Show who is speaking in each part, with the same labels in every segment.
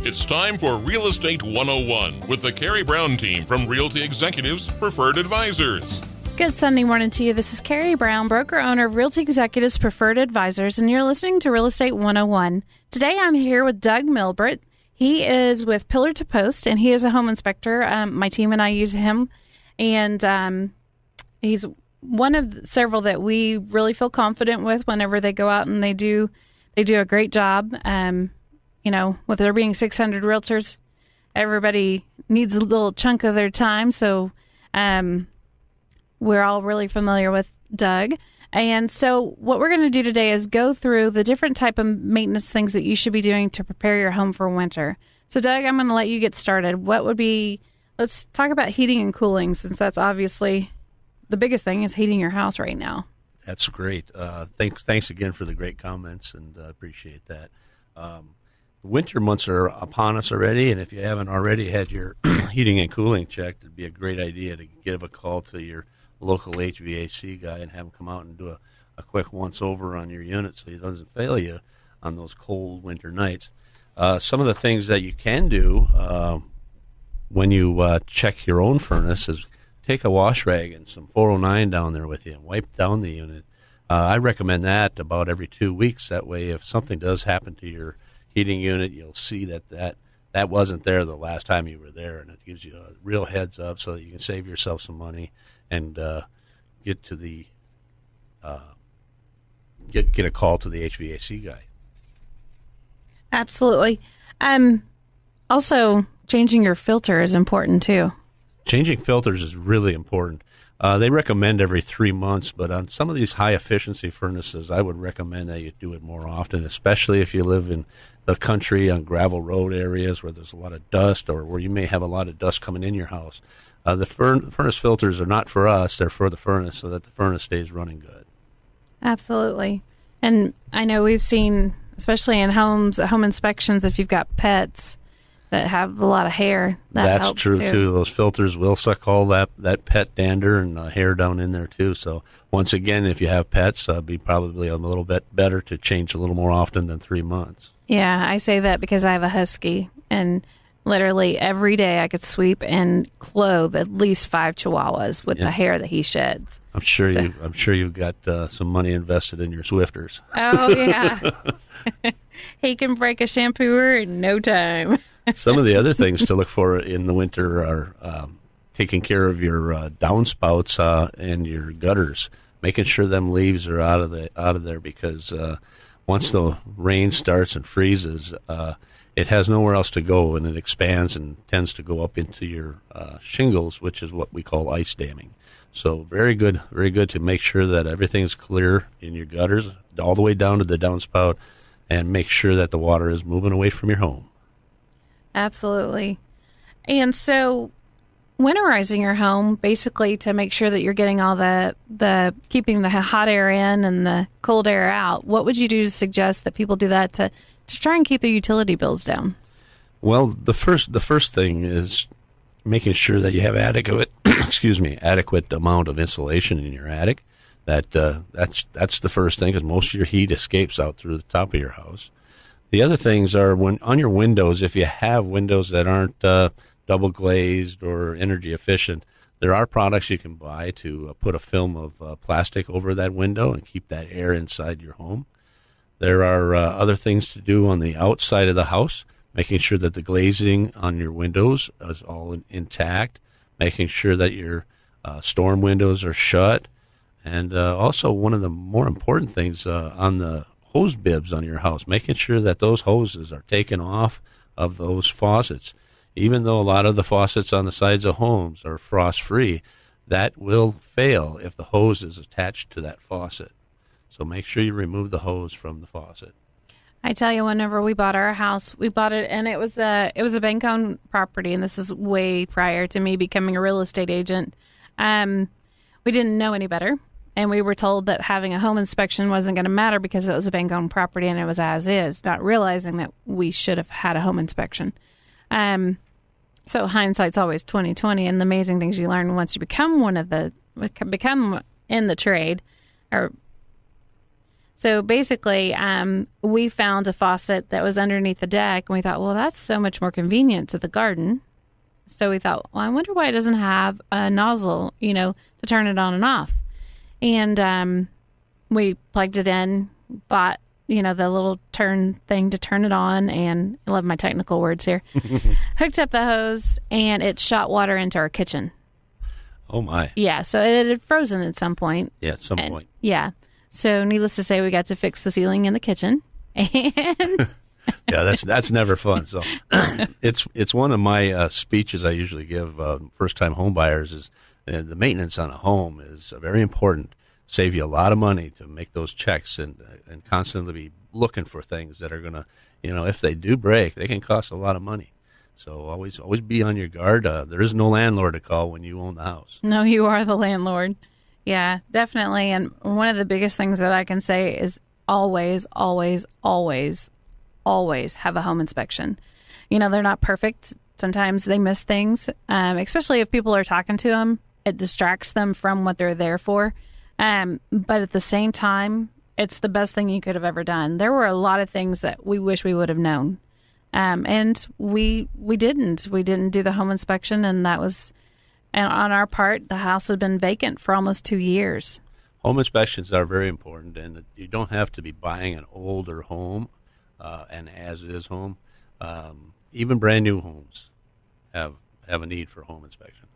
Speaker 1: It's time for Real Estate 101 with the Karey Brown team from Realty Executives Preferred Advisors.
Speaker 2: Good Sunday morning to you. This is Karey Brown, broker-owner of Realty Executives Preferred Advisors, and you're listening to Real Estate 101. Today I'm here with Doug Millebrent. He is with Pillar to Post, and he is a home inspector. My team and I use him, and he's one of several that we really feel confident with whenever they go out, and they do a great job. With there being 600 realtors, everybody needs a little chunk of their time, so we're all really familiar with Doug. And so what we're going to do today is go through the different type of maintenance things that you should be doing to prepare your home for winter. So Doug, I'm going to let you get started. Let's talk about heating and cooling, since that's obviously the biggest thing is heating your house right now.
Speaker 3: That's great. Thanks again for the great comments, and appreciate that. Winter months are upon us already, and if you haven't already had your heating and cooling checked, it'd be a great idea to give a call to your local HVAC guy and have him come out and do a quick once-over on your unit so he doesn't fail you on those cold winter nights. Some of the things that you can do when you check your own furnace is take a wash rag and some 409 down there with you and wipe down the unit. I recommend that about every 2 weeks. That way, if something does happen to your heating unit, you'll see that wasn't there the last time you were there, and it gives you a real heads up so that you can save yourself some money and get a call to the HVAC guy.
Speaker 2: Absolutely. Also, changing your filter is important too.
Speaker 3: Changing filters is really important. They recommend every 3 months, but on some of these high-efficiency furnaces, I would recommend that you do it more often, especially if you live in the country on gravel road areas where there's a lot of dust or where you may have a lot of dust coming in your house. The furnace filters are not for us. They're for the furnace so that the furnace stays running good.
Speaker 2: Absolutely. And I know we've seen, especially in home inspections, if you've got pets that have a lot of hair, that's helps
Speaker 3: true too. Those filters will suck all that pet dander and hair down in there too. So once again, if you have pets, it'd be probably a little bit better to change a little more often than 3 months.
Speaker 2: Yeah, I say that because I have a husky, and literally every day I could sweep and clothe at least 5 chihuahuas with the hair that he sheds.
Speaker 3: I'm sure you've got some money invested in your Swifters.
Speaker 2: Oh yeah, he can break a shampooer in no time.
Speaker 3: Some of the other things to look for in the winter are taking care of your downspouts and your gutters, making sure them leaves are out of there, because once the rain starts and freezes, it has nowhere else to go, and it expands and tends to go up into your shingles, which is what we call ice damming. So very good to make sure that everything's clear in your gutters all the way down to the downspout, and make sure that the water is moving away from your home.
Speaker 2: Absolutely. And so winterizing your home, basically to make sure that you're getting all the keeping the hot air in and the cold air out, what would you do to suggest that people do that to try and keep their utility bills down? Well,
Speaker 3: the first thing is making sure that you have adequate amount of insulation in your attic. That's the first thing, because most of your heat escapes out through the top of your house. The other things are on your windows. If you have windows that aren't double glazed or energy efficient, there are products you can buy to put a film of plastic over that window and keep that air inside your home. There are other things to do on the outside of the house, making sure that the glazing on your windows is all intact, making sure that your storm windows are shut, and also one of the more important things on the hose bibs on your house, making sure that those hoses are taken off of those faucets. Even though a lot of the faucets on the sides of homes are frost-free, that will fail if the hose is attached to that faucet. So make sure you remove the hose from the faucet.
Speaker 2: I tell you, whenever we bought our house, we bought it, and it was a bank-owned property, and this is way prior to me becoming a real estate agent. We didn't know any better. And we were told that having a home inspection wasn't going to matter because it was a bank-owned property and it was as is, not realizing that we should have had a home inspection. So hindsight's always 20/20, and the amazing things you learn once you become in the trade. So basically, we found a faucet that was underneath the deck, and we thought, well, that's so much more convenient to the garden. So we thought, well, I wonder why it doesn't have a nozzle, to turn it on and off. And we plugged it in, bought, the little turn thing to turn it on, and I love my technical words here. Hooked up the hose, and it shot water into our kitchen.
Speaker 3: Oh, my.
Speaker 2: Yeah, so it had frozen at some point.
Speaker 3: Yeah, at some point.
Speaker 2: Yeah. So needless to say, we got to fix the ceiling in the kitchen. And
Speaker 3: yeah, that's never fun. So it's one of my speeches I usually give first-time home buyers is the maintenance on a home is very important. Save you a lot of money to make those checks and constantly be looking for things that are going to, if they do break, they can cost a lot of money. So always be on your guard. There is no landlord to call when you own the house.
Speaker 2: No, you are the landlord. Yeah, definitely. And one of the biggest things that I can say is always, always, always, always have a home inspection. They're not perfect. Sometimes they miss things, especially if people are talking to them. It distracts them from what they're there for. But at the same time, it's the best thing you could have ever done. There were a lot of things that we wish we would have known. And we didn't. We didn't do the home inspection, and that was, and on our part, the house had been vacant for almost 2 years.
Speaker 3: Home inspections are very important, and you don't have to be buying an older home, an as-is home. Even brand new homes have a need for home inspection.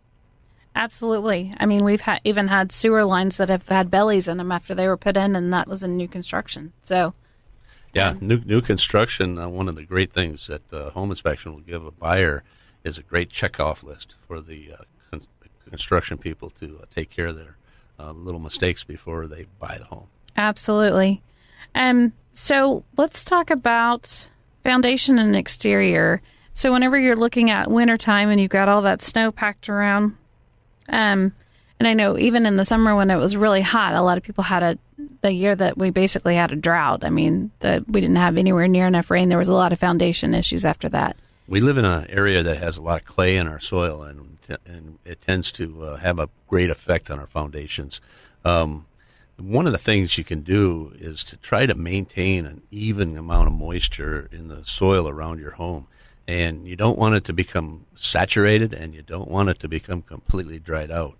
Speaker 2: Absolutely. I mean, we've even had sewer lines that have had bellies in them after they were put in, and that was in new construction. So,
Speaker 3: yeah, new construction. One of the great things that home inspection will give a buyer is a great checkoff list for the construction people to take care of their little mistakes before they buy the home.
Speaker 2: Absolutely. So let's talk about foundation and exterior. So whenever you're looking at wintertime and you've got all that snow packed around, and I know even in the summer when it was really hot, a lot of people had the year that we basically had a drought. I mean, we didn't have anywhere near enough rain. There was a lot of foundation issues after that.
Speaker 3: We live in an area that has a lot of clay in our soil, and it tends to have a great effect on our foundations. One of the things you can do is to try to maintain an even amount of moisture in the soil around your home. And you don't want it to become saturated, and you don't want it to become completely dried out.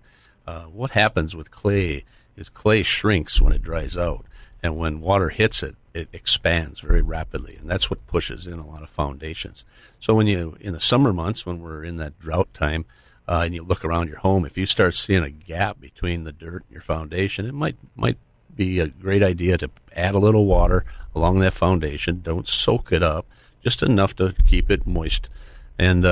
Speaker 3: What happens with clay is clay shrinks when it dries out, and when water hits it, it expands very rapidly, and that's what pushes in a lot of foundations. So in the summer months, when we're in that drought time, and you look around your home, if you start seeing a gap between the dirt and your foundation, it might be a great idea to add a little water along that foundation. Don't soak it up, just enough to keep it moist. And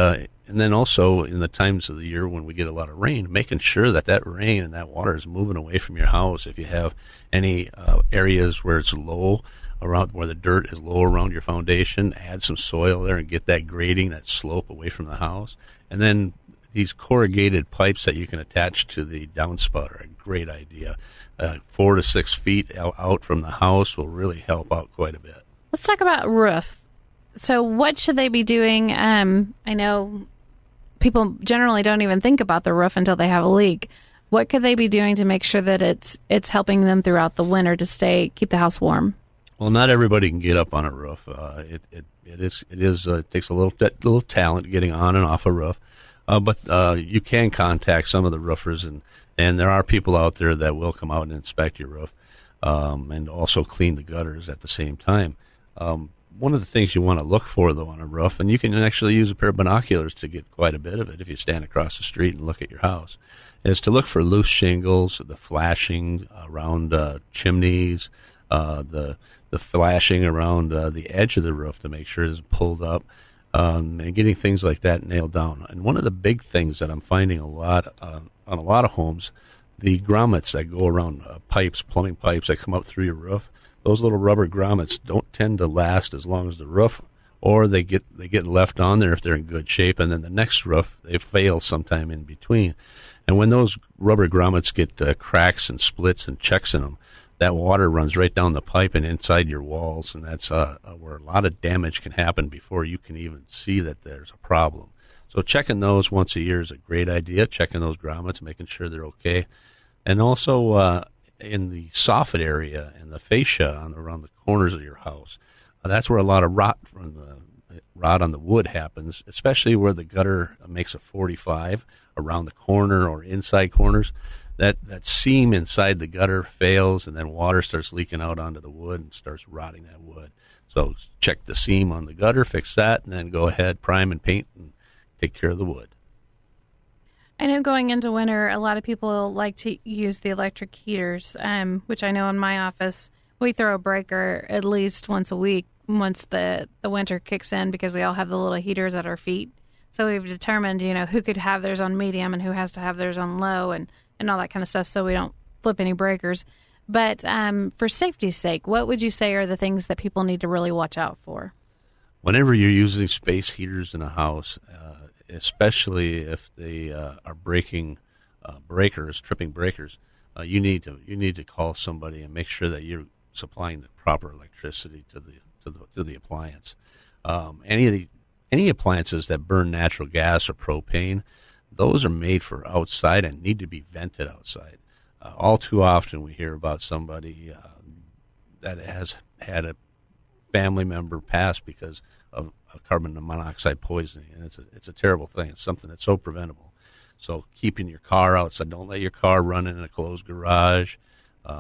Speaker 3: then also in the times of the year when we get a lot of rain, making sure that rain and that water is moving away from your house. If you have any areas where it's low, around where the dirt is low around your foundation, add some soil there and get that grading, that slope away from the house. And then these corrugated pipes that you can attach to the downspout are a great idea. 4 to 6 feet out from the house will really help out quite a bit.
Speaker 2: Let's talk about roof. So what should they be doing? I know people generally don't even think about the roof until they have a leak. What could they be doing to make sure that it's helping them throughout the winter to keep the house warm?
Speaker 3: Well, not everybody can get up on a roof. It takes a little talent getting on and off a roof. But you can contact some of the roofers, and there are people out there that will come out and inspect your roof and also clean the gutters at the same time. One of the things you want to look for, though, on a roof, and you can actually use a pair of binoculars to get quite a bit of it if you stand across the street and look at your house, is to look for loose shingles, the flashing around chimneys, the flashing around the edge of the roof to make sure it's pulled up. And getting things like that nailed down. And one of the big things that I'm finding a lot on a lot of homes, the grommets that go around pipes, plumbing pipes that come up through your roof, those little rubber grommets don't tend to last as long as the roof, or they get left on there if they're in good shape, and then the next roof, they fail sometime in between. And when those rubber grommets get cracks and splits and checks in them, that water runs right down the pipe and inside your walls, and that's where a lot of damage can happen before you can even see that there's a problem. So checking those once a year is a great idea, checking those grommets, making sure they're okay. And also, in the soffit area and the fascia around the corners of your house. That's where a lot of rot on the wood happens, especially where the gutter makes a 45 around the corner or inside corners. That seam inside the gutter fails, and then water starts leaking out onto the wood and starts rotting that wood. So check the seam on the gutter, fix that, and then go ahead, prime and paint, and take care of the wood.
Speaker 2: I know going into winter, a lot of people like to use the electric heaters, which I know in my office, we throw a breaker at least once a week once the winter kicks in, because we all have the little heaters at our feet. So we've determined, who could have theirs on medium and who has to have theirs on low and all that kind of stuff, so we don't flip any breakers. But for safety's sake, what would you say are the things that people need to really watch out for?
Speaker 3: Whenever you're using space heaters in a house, especially if they are breaking tripping breakers, you need to call somebody and make sure that you're supplying the proper electricity to the appliance. Any appliances that burn natural gas or propane, those are made for outside and need to be vented outside. All too often we hear about somebody that has had a family member pass because of carbon monoxide poisoning, and it's a terrible thing. It's something that's so preventable. So keeping your car outside, don't let your car run in a closed garage,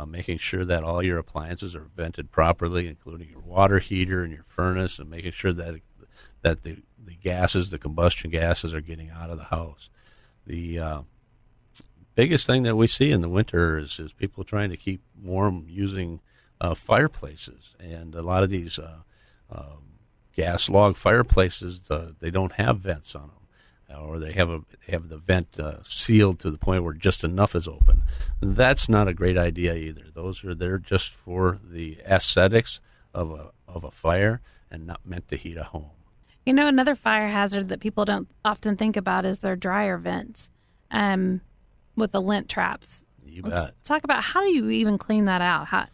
Speaker 3: making sure that all your appliances are vented properly, including your water heater and your furnace, and making sure that the gases, the combustion gases, are getting out of the house. The biggest thing that we see in the winter is people trying to keep warm using fireplaces, and a lot of these gas log fireplaces, they don't have vents on them, or they have the vent sealed to the point where just enough is open. That's not a great idea either. They're just for the aesthetics of a fire and not meant to heat a home.
Speaker 2: Another fire hazard that people don't often think about is their dryer vents with the lint traps. Let's talk about, how do you even clean that out?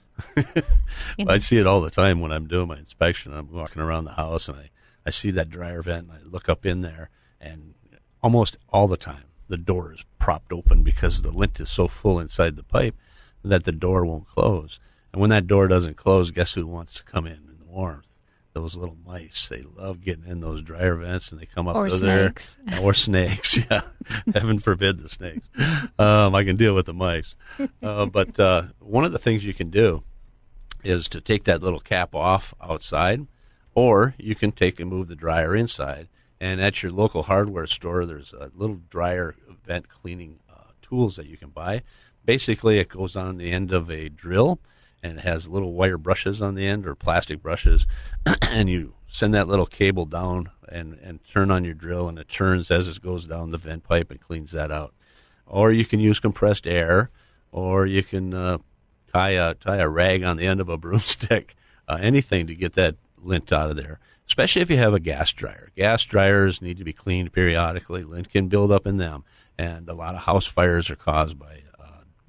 Speaker 3: I see it all the time when I'm doing my inspection. I'm walking around the house and I see that dryer vent, and I look up in there, and almost all the time the door is propped open because the lint is so full inside the pipe that the door won't close. And when that door doesn't close, guess who wants to come in the warmth? Those little mice. They love getting in those dryer vents, and they come up
Speaker 2: or
Speaker 3: to
Speaker 2: snakes.
Speaker 3: There. Or snakes. Yeah, heaven forbid the snakes. I can deal with the mice. But one of the things you can do is to take that little cap off outside, or you can take and move the dryer inside. And at your local hardware store, there's a little dryer vent cleaning tools that you can buy. Basically, it goes on the end of a drill, and it has little wire brushes on the end, or plastic brushes, and you send that little cable down and turn on your drill, and it turns as it goes down the vent pipe and cleans that out. Or you can use compressed air, or you can tie a rag on the end of a broomstick, anything to get that lint out of there, especially if you have a gas dryer. Gas dryers need to be cleaned periodically. Lint can build up in them, and a lot of house fires are caused by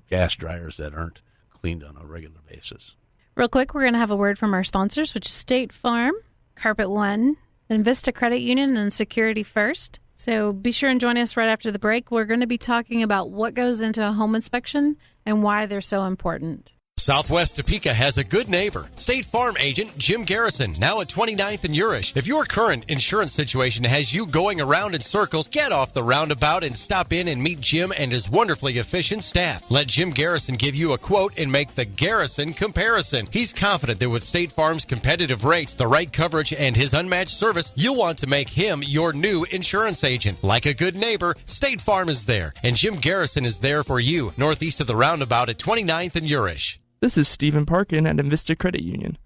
Speaker 3: gas dryers that aren't cleaned on a regular basis.
Speaker 2: Real quick, we're going to have a word from our sponsors, which is State Farm, Carpet One, Invista Credit Union, and Security First. So be sure and join us right after the break. We're going to be talking about what goes into a home inspection and why they're so important.
Speaker 4: Southwest Topeka has a good neighbor. State Farm agent Jim Garrison, now at 29th and Urish. If your current insurance situation has you going around in circles, get off the roundabout and stop in and meet Jim and his wonderfully efficient staff. Let Jim Garrison give you a quote and make the Garrison comparison. He's confident that with State Farm's competitive rates, the right coverage, and his unmatched service, you'll want to make him your new insurance agent. Like a good neighbor, State Farm is there, and Jim Garrison is there for you, northeast of the roundabout at 29th and Urish.
Speaker 5: This is Stephen Parkin at Invista Credit Union.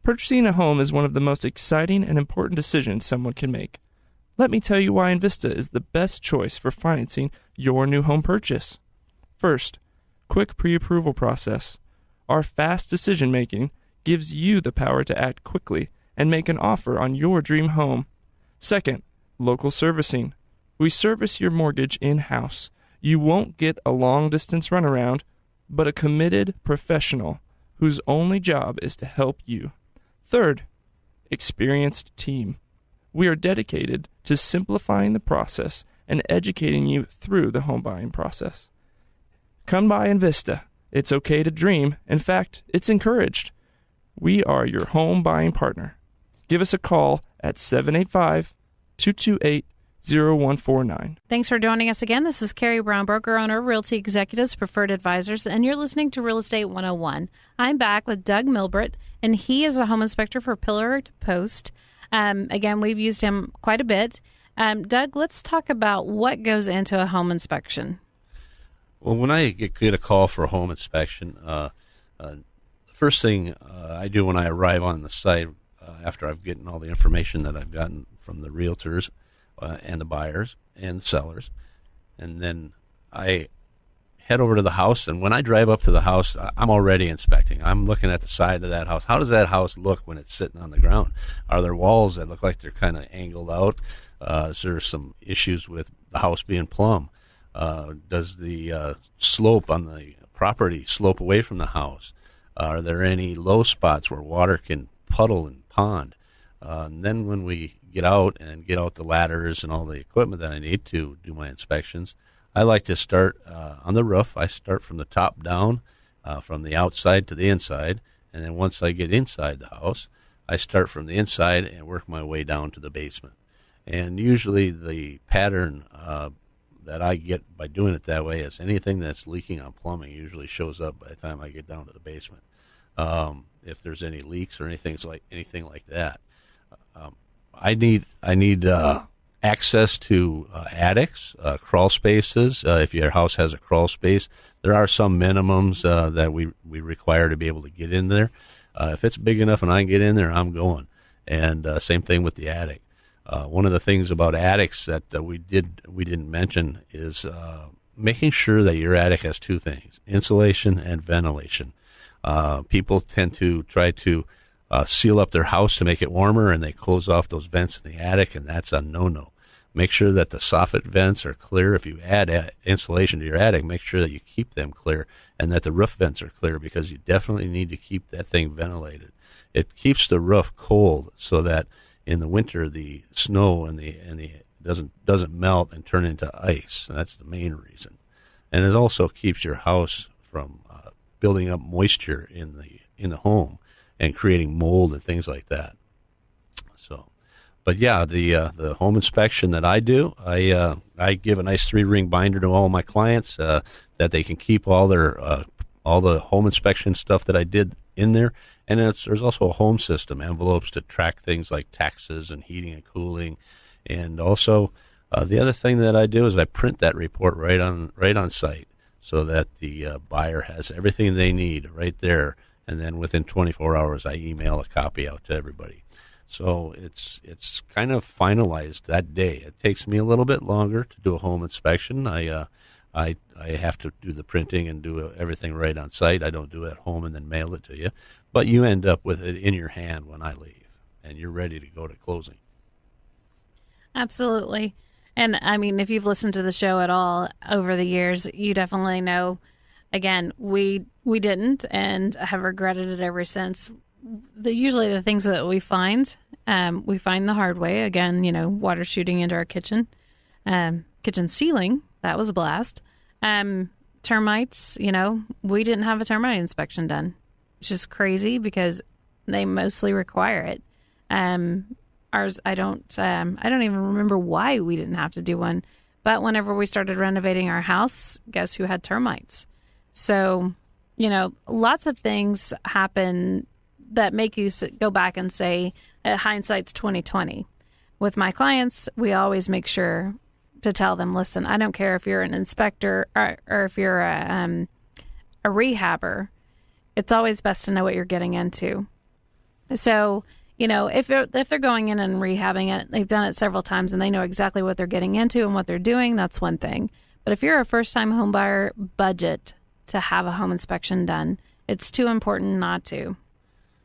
Speaker 5: Purchasing a home is one of the most exciting and important decisions someone can make. Let me tell you why Invista is the best choice for financing your new home purchase. First, quick pre-approval process. Our fast decision-making gives you the power to act quickly and make an offer on your dream home. Second, local servicing. We service your mortgage in-house. You won't get a long-distance runaround, but a committed professional whose only job is to help you. Third, experienced team. We are dedicated to simplifying the process and educating you through the home buying process. Come by Invista. It's okay to dream. In fact, it's encouraged. We are your home buying partner. Give us a call at 785-228-0149.
Speaker 2: Thanks for joining us again. This is Karey Brown, broker owner of Realty Executives Preferred Advisors, and you're listening to Real Estate 101. I'm back with Doug Millebrent, and he is a home inspector for Pillar to Post. Again, we've used him quite a bit. Doug, let's talk about what goes into a home inspection.
Speaker 3: Well, when I get a call for a home inspection, the first thing I do when I arrive on the site, after I've gotten all the information that I've gotten from the realtors and the buyers and sellers, and then I head over to the house, and when I drive up to the house, I'm already inspecting. I'm looking at the side of that house. How does that house look when it's sitting on the ground? Are there walls that look like they're kind of angled out? Is there some issues with the house being plumb? Does the slope on the property slope away from the house? Are there any low spots where water can puddle and pond? And then when we get out the ladders and all the equipment that I need to do my inspections, I like to start on the roof. I start from the top down, from the outside to the inside, and then once I get inside the house, I start from the inside and work my way down to the basement. And usually the pattern that I get by doing it that way is anything that's leaking on plumbing usually shows up by the time I get down to the basement. If there's any leaks or anything like that, I need access to attics, crawl spaces. If your house has a crawl space, there are some minimums that we require to be able to get in there. If it's big enough and I can get in there, I'm going. And same thing with the attic. One of the things about attics that we didn't mention is making sure that your attic has two things: insulation and ventilation. People tend to try to seal up their house to make it warmer, and they close off those vents in the attic, and that's a no-no. Make sure that the soffit vents are clear. If you add insulation to your attic, make sure that you keep them clear and that the roof vents are clear, because you definitely need to keep that thing ventilated. It keeps the roof cold so that in the winter the snow and the doesn't melt and turn into ice. That's the main reason. And it also keeps your house from building up moisture in the home and creating mold and things like that. So, but yeah, the home inspection that I do, I give a nice 3-ring binder to all my clients that they can keep all the home inspection stuff that I did in there. And there's also a home system, envelopes to track things like taxes and heating and cooling. And also the other thing that I do is I print that report right on site so that the buyer has everything they need right there. And then within 24 hours, I email a copy out to everybody. So it's kind of finalized that day. It takes me a little bit longer to do a home inspection. I have to do the printing and do everything right on site. I don't do it at home and then mail it to you. But you end up with it in your hand when I leave, and you're ready to go to closing.
Speaker 2: Absolutely. And, I mean, if you've listened to the show at all over the years, you definitely know, again, we didn't and have regretted it ever since. Usually the things that we find the hard way. Again, water shooting into our kitchen ceiling. That was a blast. Termites, we didn't have a termite inspection done, which is crazy because they mostly require it. Ours, I don't even remember why we didn't have to do one. But whenever we started renovating our house, guess who had termites? So, lots of things happen that make you go back and say, hindsight's 20/20. With my clients, we always make sure to tell them, listen, I don't care if you're an inspector or if you're a rehabber. It's always best to know what you're getting into. So, if they're going in and rehabbing it, they've done it several times and they know exactly what they're getting into and what they're doing, that's one thing. But if you're a first-time home buyer, budget to have a home inspection done. It's too important not to.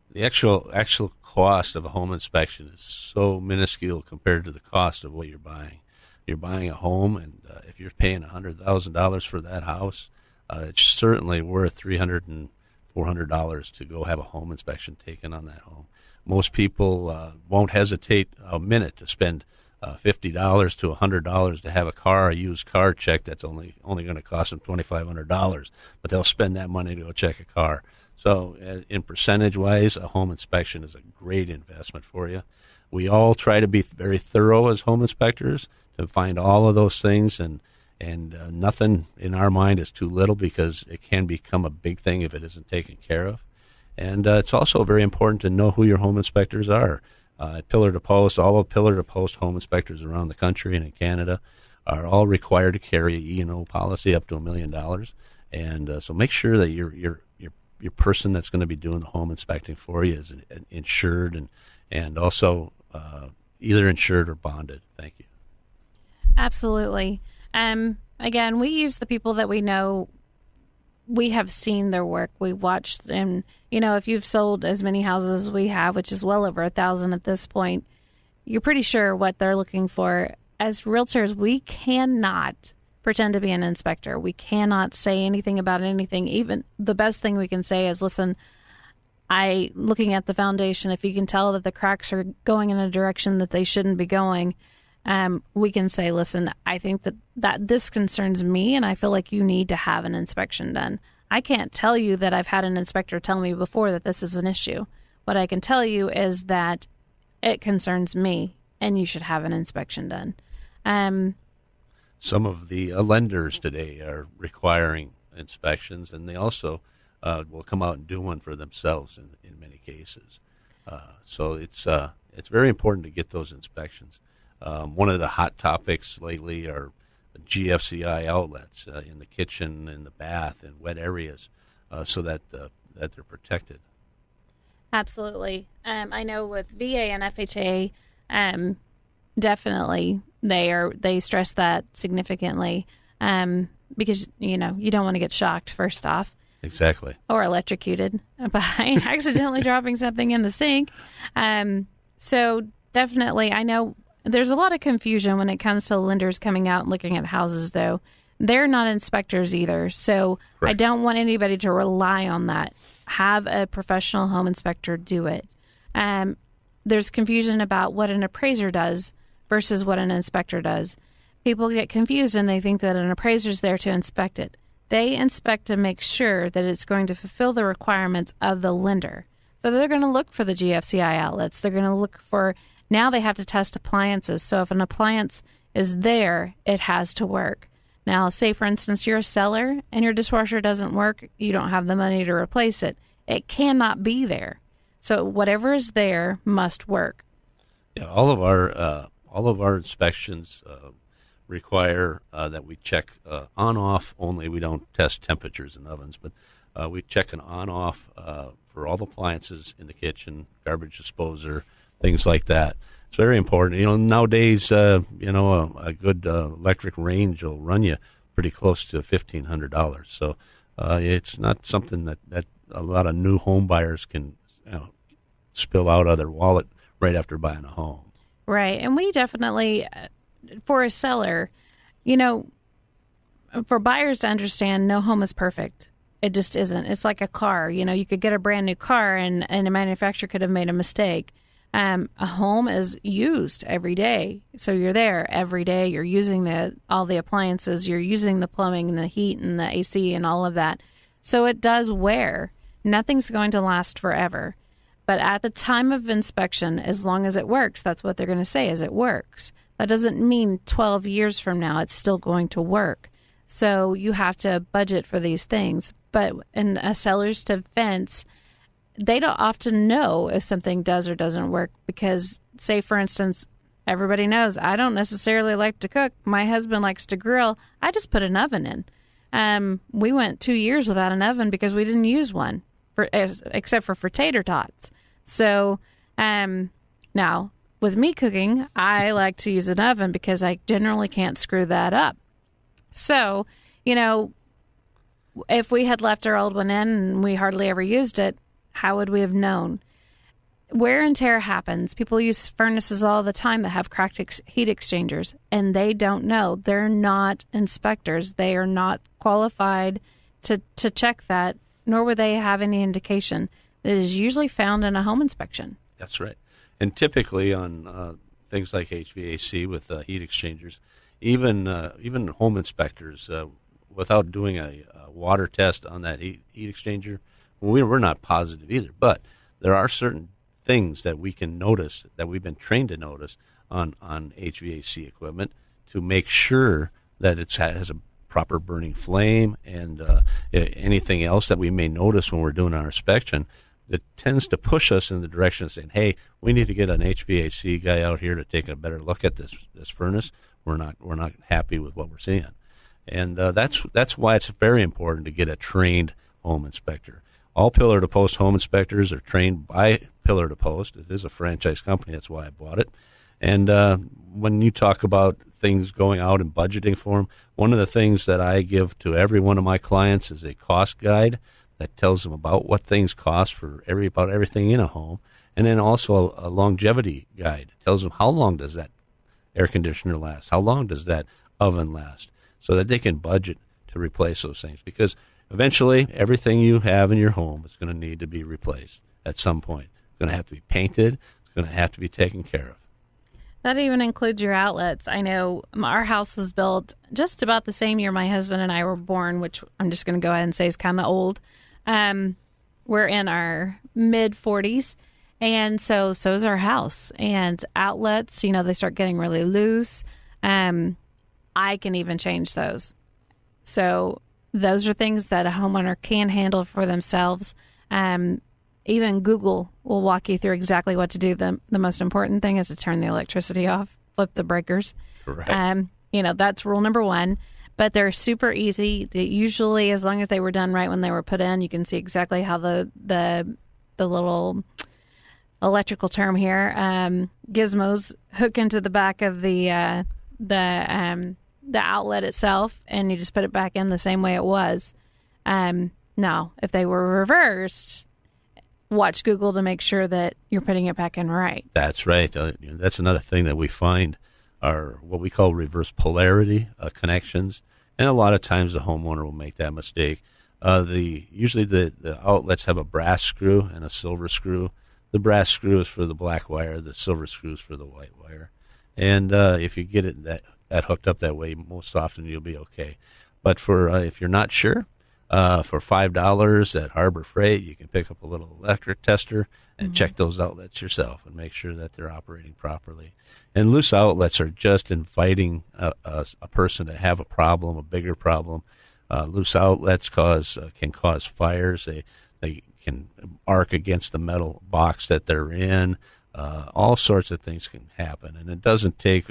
Speaker 3: The actual cost of a home inspection is so minuscule compared to the cost of what you're buying. You're buying a home, and if you're paying $100,000 for that house, it's certainly worth $300 and $400 to go have a home inspection taken on that home. Most people won't hesitate a minute to spend $50 to $100 to have a used car checked. That's only going to cost them $2,500, but they'll spend that money to go check a car. So in percentage-wise, a home inspection is a great investment for you. We all try to be very thorough as home inspectors to find all of those things, and nothing in our mind is too little, because it can become a big thing if it isn't taken care of. And it's also very important to know who your home inspectors are. At Pillar to Post, all of Pillar to Post home inspectors around the country and in Canada are all required to carry an E&O policy up to $1 million. And so make sure that your person that's going to be doing the home inspecting for you is insured and also either insured or bonded. Thank you.
Speaker 2: Absolutely. Again, we use the people that we know. We have seen their work. We watched them. If you've sold as many houses as we have, which is well over 1,000 at this point, you're pretty sure what they're looking for. As realtors, we cannot pretend to be an inspector. We cannot say anything about anything. Even the best thing we can say is, listen, looking at the foundation, if you can tell that the cracks are going in a direction that they shouldn't be going, we can say, listen, I think that this concerns me, and I feel like you need to have an inspection done. I can't tell you that I've had an inspector tell me before that this is an issue. What I can tell you is that it concerns me, and you should have an inspection done.
Speaker 3: Some of the lenders today are requiring inspections, and they also will come out and do one for themselves in many cases. So it's very important to get those inspections. One of the hot topics lately are GFCI outlets in the kitchen, in the bath, and wet areas, so that they're protected.
Speaker 2: Absolutely. I know with VA and FHA, definitely they stress that significantly, because you don't want to get shocked first off.
Speaker 3: Exactly.
Speaker 2: Or electrocuted by accidentally dropping something in the sink. So definitely, I know there's a lot of confusion when it comes to lenders coming out and looking at houses, though. They're not inspectors either. So correct. I don't want anybody to rely on that. Have a professional home inspector do it. There's confusion about what an appraiser does versus what an inspector does. People get confused and they think that an appraiser's there to inspect it. They inspect to make sure that it's going to fulfill the requirements of the lender. So they're going to look for the GFCI outlets. They're going to look for, now they have to test appliances. So if an appliance is there, it has to work. Now, say, for instance, you're a seller and your dishwasher doesn't work. You don't have the money to replace it. It cannot be there. So whatever is there must work.
Speaker 3: Yeah, all of our inspections require that we check on-off only. We don't test temperatures in ovens, but we check an on-off for all the appliances in the kitchen, garbage disposer, things like that. It's very important. Nowadays, a good electric range will run you pretty close to $1,500. So it's not something that a lot of new home buyers can spill out of their wallet right after buying a home.
Speaker 2: Right. And we definitely, for a seller, for buyers to understand, no home is perfect. It just isn't. It's like a car. You could get a brand new car and a manufacturer could have made a mistake. A home is used every day. So you're there every day. You're using all the appliances. You're using the plumbing and the heat and the AC and all of that. So it does wear. Nothing's going to last forever. But at the time of inspection, as long as it works, that's what they're going to say is it works. That doesn't mean 12 years from now it's still going to work. So you have to budget for these things. But in a seller's defense, they don't often know if something does or doesn't work because, say, for instance, everybody knows I don't necessarily like to cook. My husband likes to grill. I just put an oven in. We went 2 years without an oven because we didn't use one, except for tater tots. So now, with me cooking, I like to use an oven because I generally can't screw that up. So, if we had left our old one in and we hardly ever used it, how would we have known? Wear and tear happens. People use furnaces all the time that have cracked heat exchangers, and they don't know. They're not inspectors. They are not qualified to check that, nor would they have any indication. It is usually found in a home inspection.
Speaker 3: That's right. And typically on things like HVAC with heat exchangers, even home inspectors, without doing a water test on that heat exchanger, we're not positive either. But there are certain things that we can notice, that we've been trained to notice on HVAC equipment, to make sure that it has a proper burning flame, and anything else that we may notice when we're doing our inspection that tends to push us in the direction of saying, hey, we need to get an HVAC guy out here to take a better look at this furnace. We're not happy with what we're seeing. And that's why it's very important to get a trained home inspector. All Pillar to Post home inspectors are trained by Pillar to Post. It is a franchise company. That's why I bought it. And when you talk about things going out and budgeting for them, one of the things that I give to every one of my clients is a cost guide that tells them about what things cost for about everything in a home, and then also a longevity guide. It tells them how long does that air conditioner last, how long does that oven last, so that they can budget to replace those things. Because eventually, everything you have in your home is going to need to be replaced at some point. It's going to have to be painted. It's going to have to be taken care of.
Speaker 2: That even includes your outlets. I know our house was built just about the same year my husband and I were born, which I'm just going to go ahead and say is kind of old. We're in our mid-40s, and so is our house. And outlets, they start getting really loose. I can even change those. So those are things that a homeowner can handle for themselves. Even Google will walk you through exactly what to do. The most important thing is to turn the electricity off, flip the breakers.
Speaker 3: Right.
Speaker 2: That's rule number one. But they're super easy. Usually, as long as they were done right when they were put in, you can see exactly how the little electrical term here, gizmos hook into the back of the outlet itself, and you just put it back in the same way it was. Now, if they were reversed, watch Google to make sure that you're putting it back in right.
Speaker 3: That's right. That's another thing that we find are what we call reverse polarity connections, and a lot of times the homeowner will make that mistake. Usually the outlets have a brass screw and a silver screw. The brass screw is for the black wire. The silver screw is for the white wire. And if you get it that hooked up that way, most often you'll be okay. But for if you're not sure, for $5 at Harbor Freight, you can pick up a little electric tester and check those outlets yourself and make sure that they're operating properly. And loose outlets are just inviting a person to have a problem, a bigger problem. Loose outlets can cause fires. They can arc against the metal box that they're in. All sorts of things can happen, and it doesn't take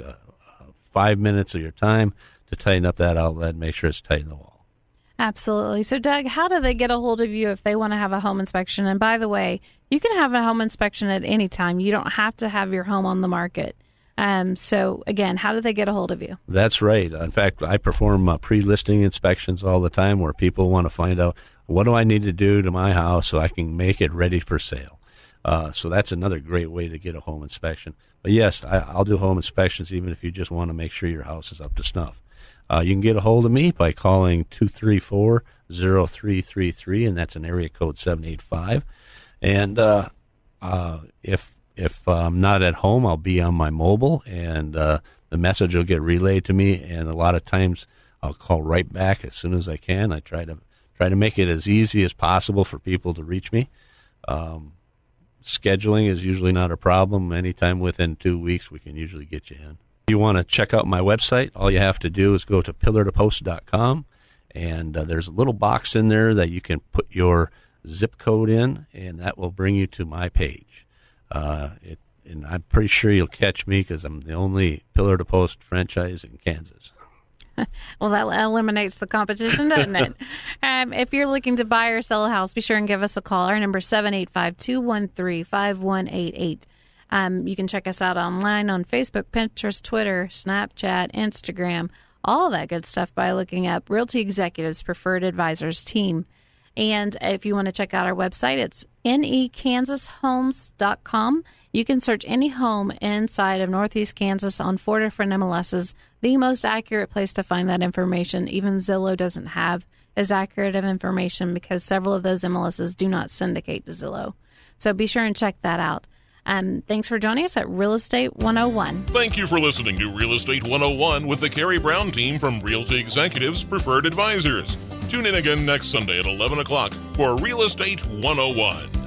Speaker 3: 5 minutes of your time to tighten up that outlet and make sure it's tight in the wall.
Speaker 2: Absolutely. So, Doug, how do they get a hold of you if they want to have a home inspection? And by the way, you can have a home inspection at any time. You don't have to have your home on the market. So, again, how do they get a hold of you? That's
Speaker 3: right. In fact, I perform pre-listing inspections all the time where people want to find out, what do I need to do to my house so I can make it ready for sale? So that's another great way to get a home inspection. But, yes, I'll do home inspections even if you just want to make sure your house is up to snuff. You can get a hold of me by calling 234-0333, and that's an area code 785. And if I'm not at home, I'll be on my mobile, and the message will get relayed to me. And a lot of times, I'll call right back as soon as I can. I try to make it as easy as possible for people to reach me. Scheduling is usually not a problem. Anytime within 2 weeks, we can usually get you in. If you want to check out my website, all you have to do is go to pillartopost.com, and there's a little box in there that you can put your zip code in, and that will bring you to my page. And I'm pretty sure you'll catch me because I'm the only Pillar to Post franchise in Kansas.
Speaker 2: Well, that eliminates the competition, doesn't it? If you're looking to buy or sell a house, be sure and give us a call. Our number is 785-213-5188. You can check us out online on Facebook, Pinterest, Twitter, Snapchat, Instagram, all that good stuff by looking up Realty Executives Preferred Advisors Team. And if you want to check out our website, it's nekansashomes.com. You can search any home inside of Northeast Kansas on 4 different MLSs. The most accurate place to find that information, even Zillow doesn't have as accurate of information because several of those MLSs do not syndicate to Zillow. So be sure and check that out. Thanks for joining us at Real Estate 101.
Speaker 1: Thank you for listening to Real Estate 101 with the Karey Brown team from Realty Executives Preferred Advisors. Tune in again next Sunday at 11 o'clock for Real Estate 101.